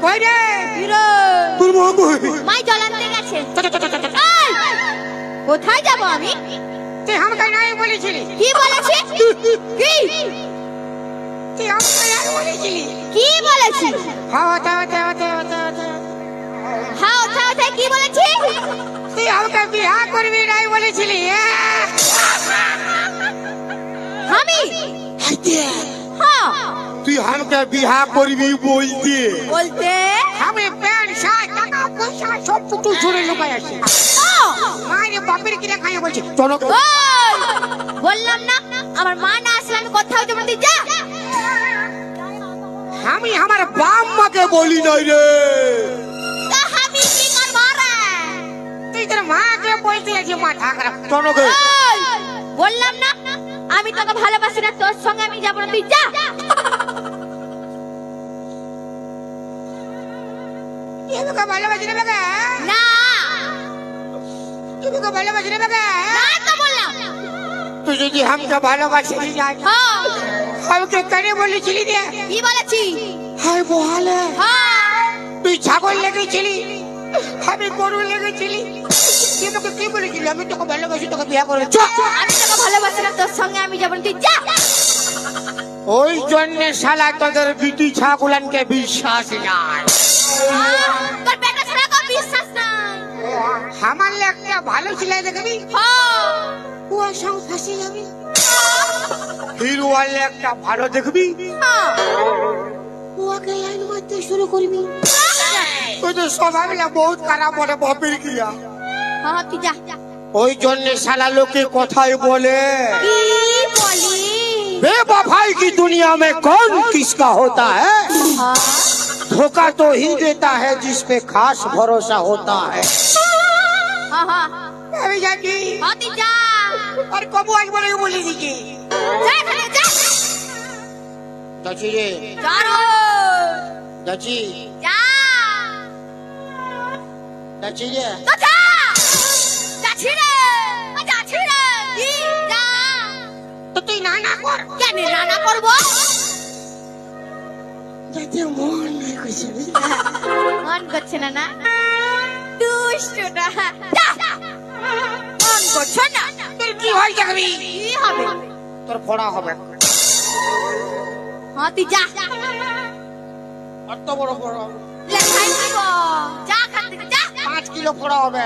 কই রে হিরো তোর মা কই? মাই জল আনতে গেছে। এই, কোথায় যাব আমি? তুই আমাকে নাই বলেছিলি? কি বলেছি? কি তুই আমাকে নাই বলেছিলি? কি বলেছি? হ্যাঁ হাও থাও থাও কি বলেছি? তুই আমাকে বিয়া করবি নাই বলেছিলি? আমি হ্যাঁ তুই আমাকে বিয়া করবি বলতে বলতে আমি প্যান্ট শার্ট টাকা পয়সা সব পুটু ছুড়ে লুকাই আসি। মায়ের বাপের কিনে খাইয়ে বলছি চলো। ওই, বললাম না আমার মা না আসলে আমি কোথাও যাব না, তুই যা। আমি আমার বাপ মাকে বলি নাই রে। তা আমি কি করব রে? তুই তোর মাকে বলতে আছি মাথা খারাপ চলো। ওই, বললাম না আমি তোকে ভালোবাসি না, তোর সঙ্গে আমি যাব না, তুই যা। তোকে ভালোবাসি না বাবা, না তোকে ভালোবাসি না বাবা। না তো বললাম। তুই যদি আমাকে ভালোবাসি যাই হ্যাঁ আমাকে কেন বলেছিলি রে? কি বলেছি? হাই বহালে হ্যাঁ তুই ছাগল লেগেছিলি আমি গরু লেগেছিলি। তুই তোকে কি বলেছিলি? আমি তোকে ভালোবাসি তোকে বিয়ে করে আমি তোকে ভালোবাসি না, তোর সঙ্গে আমি যাব না, তুই যা। ওই জন্য শালা তোদের বিটি ছাগলানকে বিশ্বাস নাই। তোর বেটা ছাড়া কাউ বিশ্বাস নাই। আমার একটা ভালো ছেলে দেখবি হ্যাঁ কুয়ার সঙ্গে ফাঁসে যাবি। হিরোয়ালে একটা ভালো দেখবি হ্যাঁ কুয়াকে লাইন মারতে শুরু করবি। তুই তো স্বভাবটা বহুত খারাপ বলে বাপের কিয়া। হ্যাঁ তুই যা। ওই জন্য শালা লোকে কথাই বলে কি বলি? बेवफाई की दुनिया में कौन किसका होता है? হ্যাঁ धोखा तो ही देता है जिस पे खास भरोसा होता है। হ্যাঁ হ্যাঁ अभी जाती হ্যাঁ তুই যা। और कबू आज बोले बोली दीजिए যা এখানে যা। चाची रे যা রে। चाची যা चाची रे তো যা। যাচ্ছি রে, ও যাচ্ছি রে। কি? যা। तो तू ना ना कर কেন রান্না করবো? जाते मन नहीं कुछ মন করছে না না? দুষ্টু না। যা। মন করছে না? তোর কি হয় যাবি? কি হবে? তোর ফড়া হবে হ্যাঁ তুই যা। এত বড় ফড়া লেখাই দিব। যা এখান থেকে যা। 5 কিলো ফড়া হবে